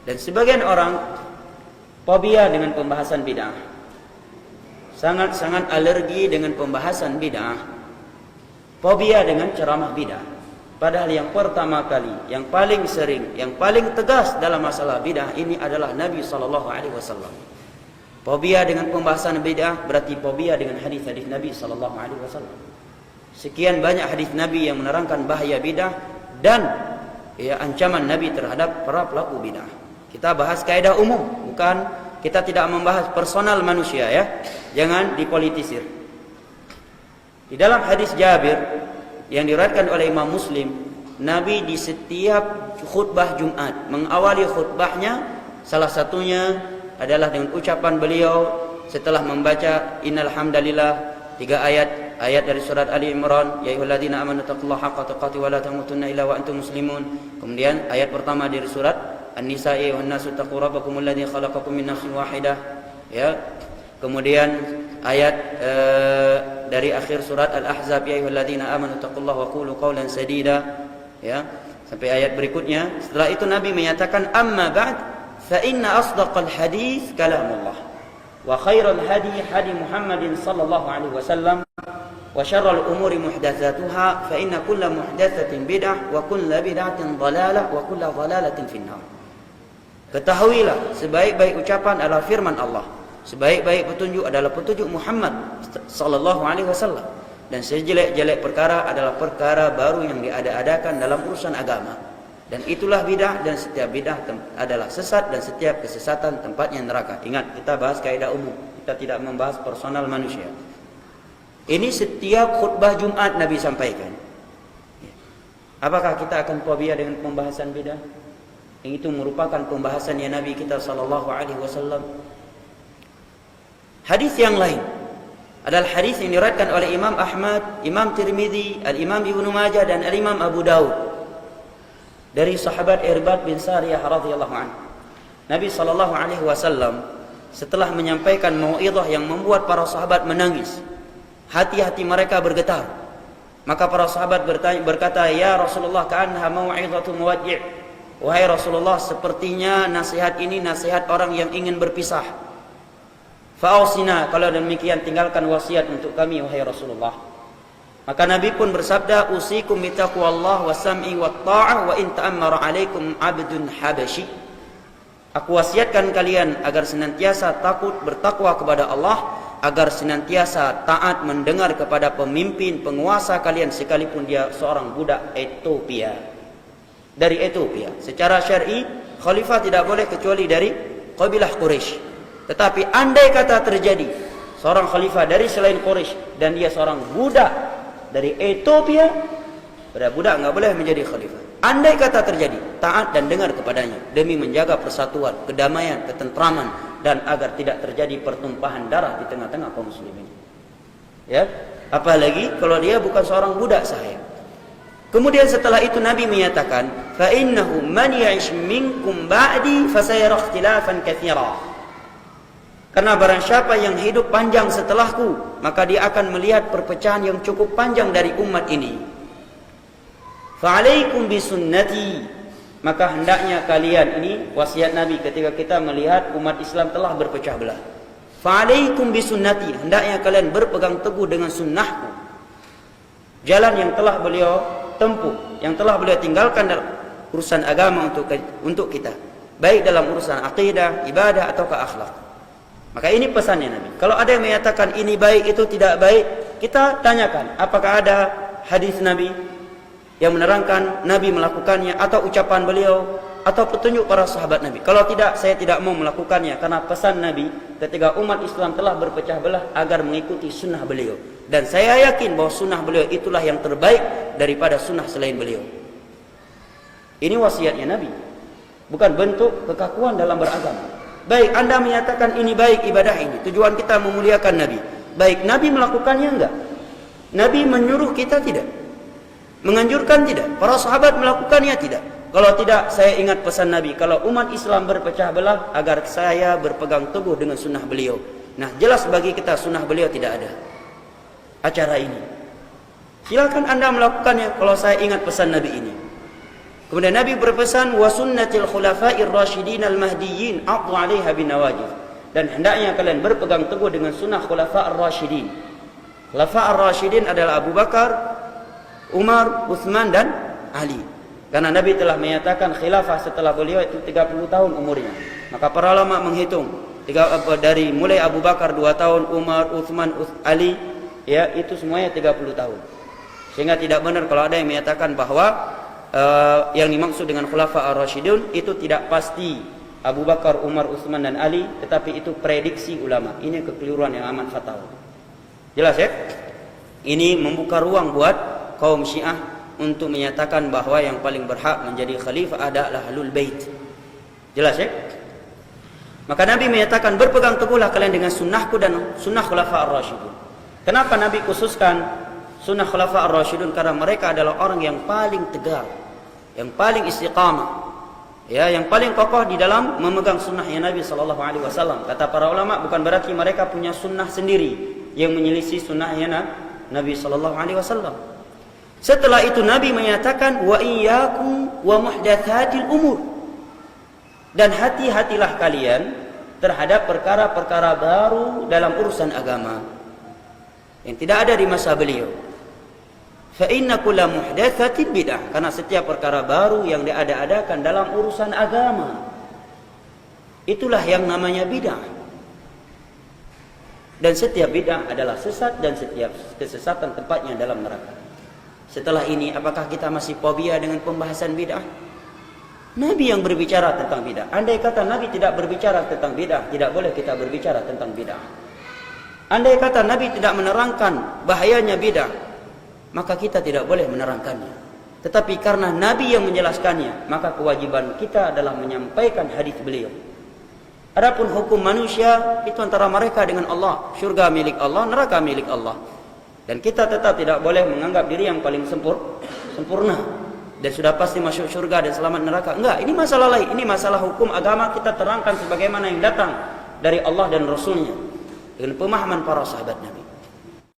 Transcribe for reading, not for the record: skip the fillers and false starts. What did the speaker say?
Dan sebagian orang fobia dengan pembahasan bid'ah. Sangat-sangat alergi dengan pembahasan bid'ah. Fobia dengan ceramah bid'ah. Padahal yang pertama kali, yang paling sering, yang paling tegas dalam masalah bid'ah ini adalah Nabi SAW. Fobia dengan pembahasan bid'ah berarti fobia dengan hadis-hadis Nabi SAW. Sekian banyak hadis Nabi yang menerangkan bahaya bid'ah dan ancaman Nabi terhadap para pelaku bid'ah. Kita bahas kaidah umum, bukan kita tidak membahas personal manusia ya. Jangan dipolitisir. Di dalam hadis Jabir yang diriwayatkan oleh Imam Muslim, Nabi di setiap khutbah Jumat mengawali khutbahnya salah satunya adalah dengan ucapan beliau setelah membaca innal hamdalillah 3 ayat dari surat Ali Imran, ya ayyuhalladzina amanu taqullaha haqqa tuqatih wa la tamutunna illa wa antum muslimun. Kemudian ayat pertama dari surat An-Nisa, ya ayyuhan nasu taqu rabbakumul ladzi khalaqakum min nafsin wahidah. Ya. Kemudian ayat dari akhir surat Al-Ahzab, ya ayyuhalladzina amanu taqullaha wa qulu qawlan sadida. Ya, sampai ayat berikutnya. Setelah itu Nabi menyatakan amma ba'd fa inna asdaqal hadits kalamullah wa khairal hadi hadi Muhammadin sallallahu alaihi wasallam wa syarrul umuri muhdatsatuha fa inna kulla muhdatsatin bid'ah wa kulla bid'atin dhalalah wa kulla dhalalatin finnar. Ketahuilah, sebaik-baik ucapan adalah firman Allah, sebaik-baik petunjuk adalah petunjuk Muhammad sallallahu alaihi wasallam, dan sejelek-jelek perkara adalah perkara baru yang diada-adakan dalam urusan agama. Dan itulah bid'ah, dan setiap bid'ah adalah sesat, dan setiap kesesatan tempatnya neraka. Ingat, kita bahas kaidah umum, kita tidak membahas personal manusia. Ini setiap khutbah Jumat Nabi sampaikan. Apakah kita akan fobia dengan pembahasan bid'ah? Yang itu merupakan pembahasan yang Nabi kita sallallahu alaihi wasallam. Hadis yang lain adalah hadis yang diriwayatkan oleh Imam Ahmad, Imam Tirmizi, Al-Imam Ibnu Majah dan Al-Imam Abu Daud dari sahabat Irbad bin Sariyah radhiyallahu anhu. Nabi sallallahu alaihi wasallam setelah menyampaikan mau'izah yang membuat para sahabat menangis, hati-hati mereka bergetar. Maka para sahabat berkata, "Ya Rasulullah, ka'annaha mau'izatu muwaddi'." Wahai Rasulullah, sepertinya nasihat ini nasihat orang yang ingin berpisah. Fa'ausina, kalau demikian tinggalkan wasiat untuk kami wahai Rasulullah. Maka Nabi pun bersabda, usikum bitaqwallah wa sam'i wa ta'ah wa in ta'ammara alaikum abdun habashi. Aku wasiatkan kalian agar senantiasa takut bertakwa kepada Allah, agar senantiasa taat mendengar kepada pemimpin penguasa kalian sekalipun dia seorang budak Ethiopia. Dari Ethiopia. Secara syar'i khalifah tidak boleh kecuali dari kabilah Quraisy. Tetapi andai kata terjadi seorang khalifah dari selain Quraisy dan dia seorang budak dari Ethiopia, pada budak enggak boleh menjadi khalifah. Andai kata terjadi, taat dan dengar kepadanya demi menjaga persatuan, kedamaian, ketentraman, dan agar tidak terjadi pertumpahan darah di tengah-tengah kaum muslimin. Ya, apalagi kalau dia bukan seorang budak sahaya. Kemudian setelah itu Nabi menyatakan, fa innahu man ya'ish minkum ba'di fasayara ikhtilafan katsira. Karena barang siapa yang hidup panjang setelahku, maka dia akan melihat perpecahan yang cukup panjang dari umat ini. Fa alaikum bisunnati, maka hendaknya kalian, ini wasiat Nabi ketika kita melihat umat Islam telah berpecah belah. Fa alaikum bisunnati, hendaknya kalian berpegang teguh dengan sunnahku. Jalan yang telah beliau tempuh, yang telah beliau tinggalkan dalam urusan agama untuk kita, baik dalam urusan akidah, ibadah ataukah akhlak. Maka ini pesannya Nabi. Kalau ada yang menyatakan ini baik, itu tidak baik, kita tanyakan apakah ada hadis Nabi yang menerangkan Nabi melakukannya, atau ucapan beliau, atau petunjuk para sahabat Nabi. Kalau tidak, saya tidak mau melakukannya, karena pesan Nabi ketika umat Islam telah berpecah belah agar mengikuti sunnah beliau. Dan saya yakin bahwa sunnah beliau itulah yang terbaik daripada sunnah selain beliau. Ini wasiatnya Nabi, bukan bentuk kekakuan dalam beragama. Baik, Anda menyatakan ini baik ibadah ini, tujuan kita memuliakan Nabi. Baik, Nabi melakukannya enggak? Nabi menyuruh kita tidak? Menganjurkan tidak? Para sahabat melakukannya tidak? Kalau tidak, saya ingat pesan Nabi, kalau umat Islam berpecah belah, agar saya berpegang teguh dengan sunnah beliau. Nah, jelas bagi kita sunnah beliau tidak ada acara ini. Silakan Anda melakukannya kalau saya ingat pesan Nabi ini. Kemudian Nabi berpesan wa sunnatil khulafa'ir rasyidin al-mahdiyyin 'addu 'alaiha bin nawajid. Dan hendaknya kalian berpegang teguh dengan sunnah khulafa'ir rasyidin. Khulafa'ir rasyidin adalah Abu Bakar, Umar, Utsman dan Ali. Karena Nabi telah menyatakan khilafah setelah beliau itu 30 tahun umurnya. Maka para ulama menghitung dari mulai Abu Bakar 2 tahun, Umar, Utsman, Ali, ya itu semuanya 30 tahun. Sehingga tidak benar kalau ada yang menyatakan bahwa yang dimaksud dengan khulafa ar-rasyidun itu tidak pasti Abu Bakar, Umar, Utsman dan Ali, tetapi itu prediksi ulama. Ini kekeliruan yang amat fatal. Jelas ya? Ini membuka ruang buat kaum Syiah untuk menyatakan bahwa yang paling berhak menjadi khalifah adalah Ahlul Bait. Jelas ya? Maka Nabi menyatakan berpegang teguhlah kalian dengan sunnahku dan sunnah khulafa ar-rasyidun. Kenapa Nabi khususkan sunnah khulafa ar-rasyidun? Karena mereka adalah orang yang paling tegar, yang paling istiqamah, ya, yang paling kokoh di dalam memegang sunnahnya Nabi sallallahu alaihi wasallam. Kata para ulama, bukan berarti mereka punya sunnah sendiri yang menyelisih sunnahnya Nabi sallallahu alaihi wasallam. Setelah itu Nabi menyatakan wa iyyakum wa muhdatsatil umur. Dan hati-hatilah kalian terhadap perkara-perkara baru dalam urusan agama yang tidak ada di masa beliau. Fa inna kulla muhdatsatin bid'ah, karena setiap perkara baru yang diada-adakan dalam urusan agama itulah yang namanya bid'ah. Dan setiap bid'ah adalah sesat dan setiap kesesatan tempatnya dalam neraka. Setelah ini apakah kita masih fobia dengan pembahasan bid'ah? Nabi yang berbicara tentang bid'ah. Andai kata Nabi tidak berbicara tentang bid'ah, tidak boleh kita berbicara tentang bid'ah. Andai kata Nabi tidak menerangkan bahayanya bid'ah, maka kita tidak boleh menerangkannya. Tetapi karena Nabi yang menjelaskannya, maka kewajiban kita adalah menyampaikan hadis beliau. Adapun hukum manusia itu antara mereka dengan Allah. Syurga milik Allah, neraka milik Allah. Dan kita tetap tidak boleh menganggap diri yang paling sempurna dan sudah pasti masuk syurga dan selamat neraka. Enggak, ini masalah lain. Ini masalah hukum agama kita terangkan sebagaimana yang datang dari Allah dan Rasulnya dengan pemahaman para sahabat Nabi.